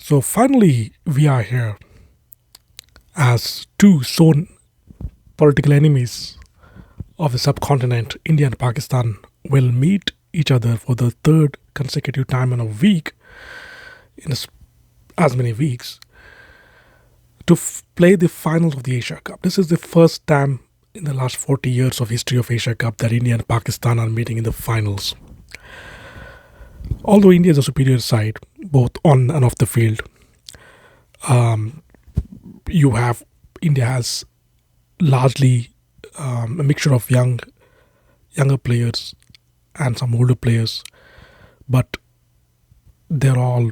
So finally, we are here as two soon political enemies of the subcontinent, India and Pakistan, will meet each other for the third consecutive time in a week, in as many weeks, to play the finals of the Asia Cup. This is the first time in the last 40 years of history of Asia Cup that India and Pakistan are meeting in the finals. Although India is a superior side, both on and off the field, um, you have India has largely a mixture of younger players and some older players, but they're all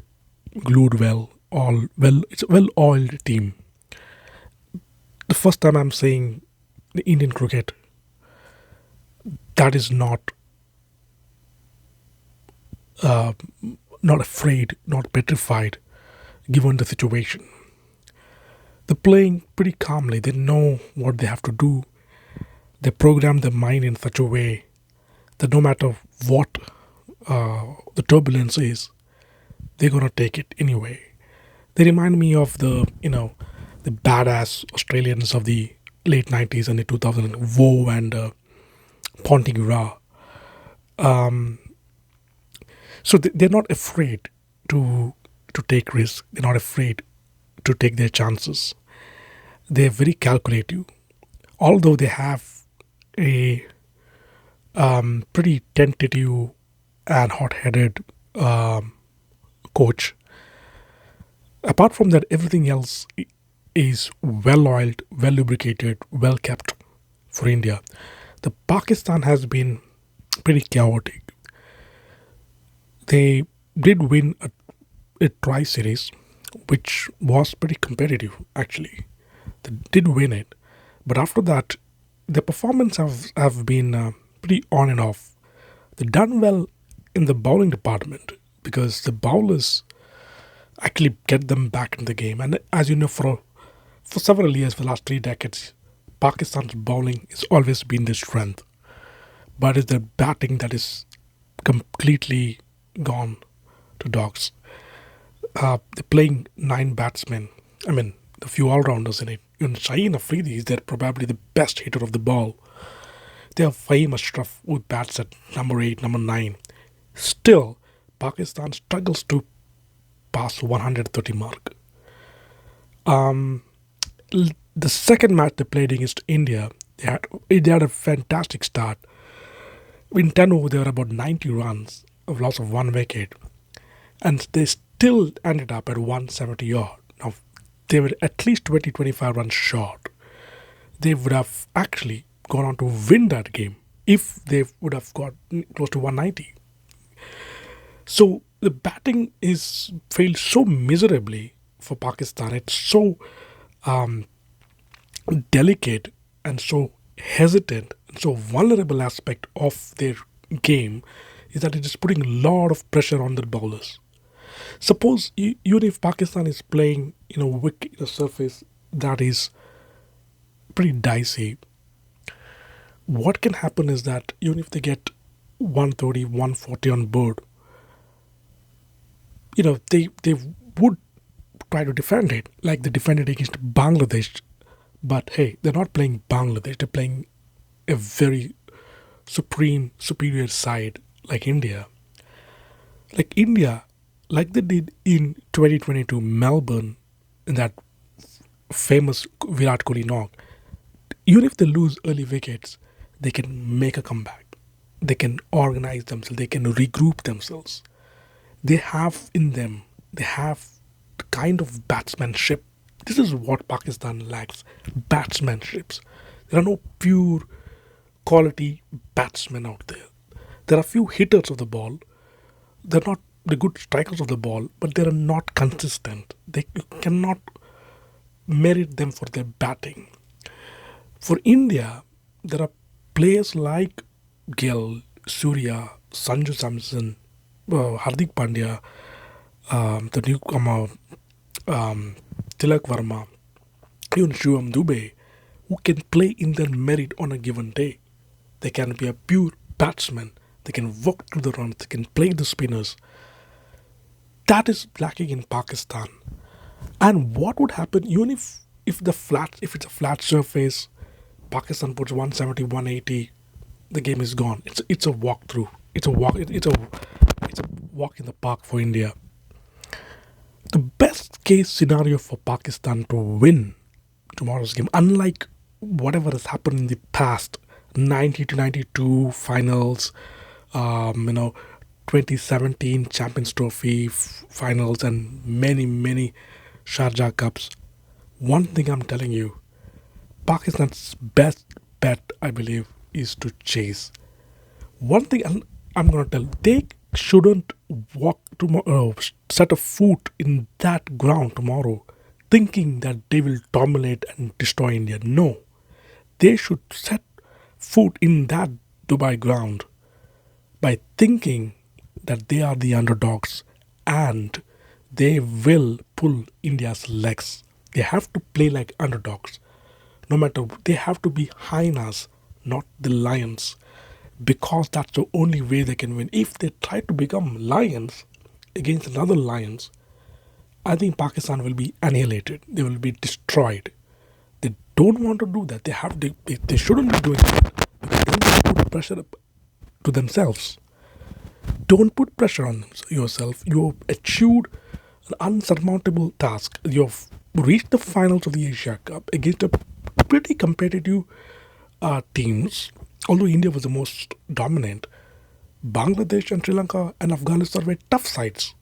glued well, all well. It's a well-oiled team. The first time I'm saying the Indian cricket that is uh, not afraid, not petrified, given the situation. They're playing pretty calmly. They know what they have to do. They program their mind in such a way that no matter what the turbulence is, they're gonna take it anyway. They remind me of the badass Australians of the late 90s and the 2000s, Woe and Ponting Ra. Um, so they're not afraid to take risks. They're not afraid to take their chances. They're very calculative. Although they have a pretty tentative and hot-headed coach. Apart from that, everything else is well oiled, well lubricated, well kept for India. The Pakistan has been pretty chaotic. They did win a try series, which was pretty competitive actually. They did win it, but after that, the performance have been pretty on and off. They done well in the bowling department because the bowlers actually get them back in the game. And as you know, for several years, for the last 3 decades, Pakistan's bowling has always been their strength, but it's their batting that is completely gone to dogs. They're playing 9 batsmen. I mean, the few all-rounders in it. Even Shaheen Afridi is there probably the best hitter of the ball. They have Fahim Ashraf who bats at number 8, number 9. Still, Pakistan struggles to pass 130 mark. Um, the second match they played against India, they had a fantastic start. In 10 over, there were about 90 runs of loss of 1 wicket, and they still ended up at 170 odd. Now, they were at least 20-25 runs short. They would have actually gone on to win that game if they would have got close to 190. So the batting is failed so miserably for Pakistan. It's so um, delicate and so hesitant and so vulnerable aspect of their game is that it is putting a lot of pressure on the bowlers. Suppose even if Pakistan is playing wicket in a surface that is pretty dicey, what can happen is that even if they get 130, 140 on board, they would try to defend it like they defended against Bangladesh. But hey, they're not playing Bangladesh. They're playing a very supreme, superior side like India. Like India, like they did in 2022 Melbourne in that famous Virat Kohli knock. Even if they lose early wickets, they can make a comeback. They can organize themselves. They can regroup themselves. They have in them, they have the kind of batsmanship. This is what Pakistan lacks, batsmanships. There are no pure quality batsmen out there. There are few hitters of the ball. They're not the good strikers of the ball, but they are not consistent. You cannot merit them for their batting. For India, there are players like Gill, Surya, Sanju Samson, Hardik Pandya, the newcomer Tilak Verma, even Shivam Dubey, who can play in their merit on a given day. They can be a pure batsman. They can work through the runs. They can play the spinners. That is lacking in Pakistan. And what would happen even if it's a flat surface, Pakistan puts 170, 180, the game is gone. It's a walk through. It's a walk in the park for India. The best case scenario for Pakistan to win tomorrow's game, unlike whatever has happened in the past, 90 to 92 finals, um, you know, 2017 Champions Trophy finals, and many Sharjah Cups. One thing I'm telling you, Pakistan's best bet, I believe, is to chase. One thing I'm going to tell, they shouldn't walk tomorrow, set a foot in that ground tomorrow, thinking that they will dominate and destroy India. No, they should set foot in that Dubai ground by thinking that they are the underdogs and they will pull India's legs. They have to play like underdogs. No matter, they have to be hyenas, not the lions, because that's the only way they can win. If they try to become lions against another lions, I think Pakistan will be annihilated. They will be destroyed. They don't want to do that. They shouldn't be doing that. Because then they put pressure to themselves. Don't put pressure on yourself. You've achieved an unsurmountable task. You've reached the finals of the Asia Cup against a pretty competitive teams. Although India was the most dominant, Bangladesh and Sri Lanka and Afghanistan were tough sides.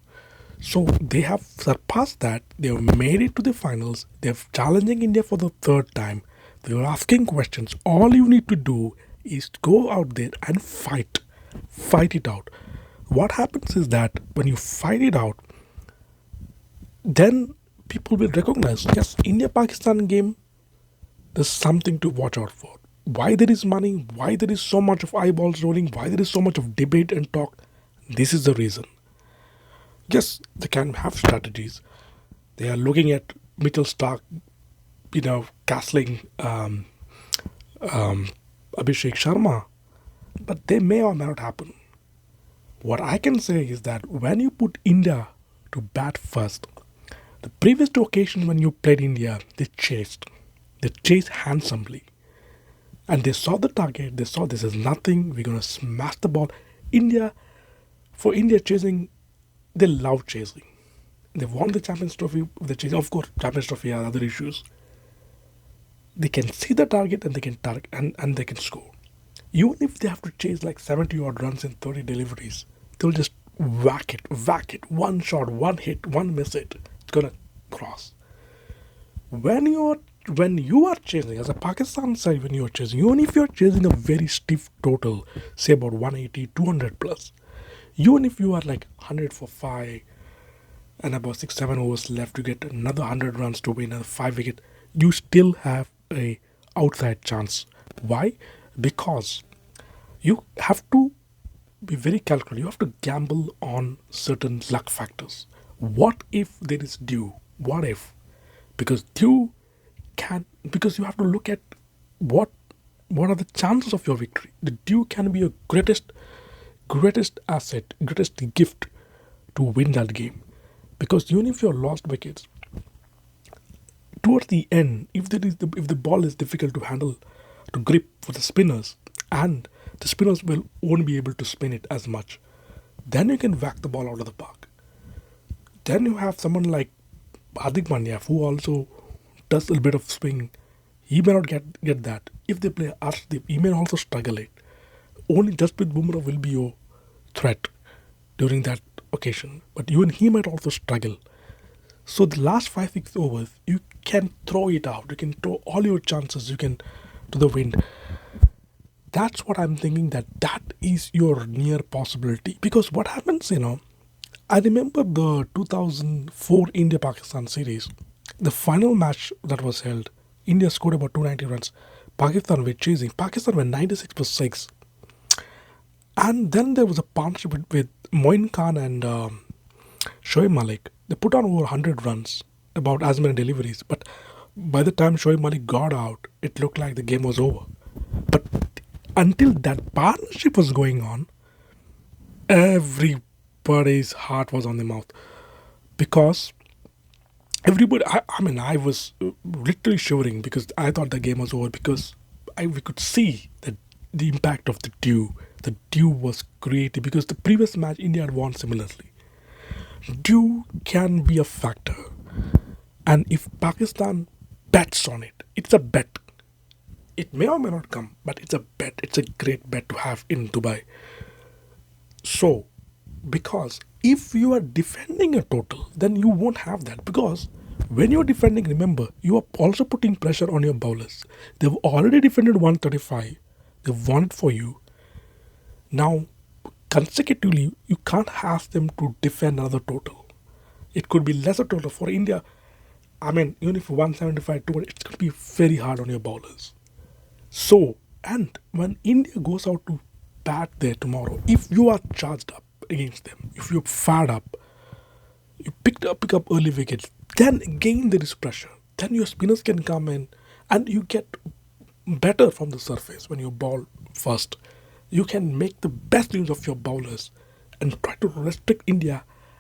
So they have surpassed that. They have made it to the finals. They're challenging India for the third time. They are asking questions. All you need to do is go out there and fight. Fight it out. What happens is that when you fight it out, then people will recognize, yes, India Pakistan game, there's something to watch out for. Why there is money, why there is so much of eyeballs rolling, why there is so much of debate and talk. This is the reason. Yes, they can have strategies. They are looking at Mitchell Stark, castling Abhishek Sharma, but they may or may not happen. What I can say is that when you put India to bat first, the previous two occasions when you played India, they chased. They chased handsomely. And they saw the target, they saw this is nothing, we're going to smash the ball. For India chasing, they love chasing. They won the Champions Trophy with the chasing. Of course, Champions Trophy has other issues. They can see the target and they can target and they can score. Even if they have to chase like 70 odd runs in 30 deliveries, they'll just whack it, one shot, one hit, one miss it. It's gonna cross. When you are chasing, as a Pakistan side, when you are chasing, even if you are chasing a very stiff total, say about 180, 200 plus, even if you are like 100 for 5 and about 6, 7 overs left to get another 100 runs to win another 5 wicket, you still have a outside chance. Why? Because you have to be very calculated. You have to gamble on certain luck factors. What if there is dew? What if? Because dew because you have to look at what are the chances of your victory. The dew can be your greatest asset, greatest gift to win that game. Because even if you're lost wickets, towards the end, if the ball is difficult to handle, to grip for the spinners, and the spinners won't be able to spin it as much, then you can whack the ball out of the park. Then you have someone like Hardik Pandya who also does a little bit of swing. He may not get that. If they play Arshdeep, he may also struggle it. Only Jasprit Bumrah will be your threat during that occasion. But even he might also struggle. So the last 5, 6 overs, you can throw it out. You can throw all your chances. You can to the wind. That's what I'm thinking. That is your near possibility. Because what happens, I remember the 2004 India-Pakistan series. The final match that was held, India scored about 290 runs. Pakistan were chasing. Pakistan were 96 for 6. And then there was a partnership with Moin Khan and Shoaib Malik. They put on over 100 runs, about as many deliveries. But by the time Shoaib Malik got out, it looked like the game was over. But until that partnership was going on, everybody's heart was on their mouth. Because everybody, I mean, I was literally shivering because I thought the game was over because we could see that the impact of the dew. The dew was created because the previous match India had won similarly. Dew can be a factor, and if Pakistan bets on it, it's a bet. It may or may not come, but it's a bet. It's a great bet to have in Dubai. So, because if you are defending a total, then you won't have that. Because when you're defending, remember, you are also putting pressure on your bowlers. They've already defended 135, they've won it for you. Now, consecutively, you can't ask them to defend another total. It could be lesser total for India. I mean, even if 175, 200, it's going to be very hard on your bowlers. So, and when India goes out to bat there tomorrow, if you are charged up against them, if you're fired up, you pick up early wickets, then again there is pressure. Then your spinners can come in and you get better from the surface when you bowl first. You can make the best use of your bowlers and try to restrict India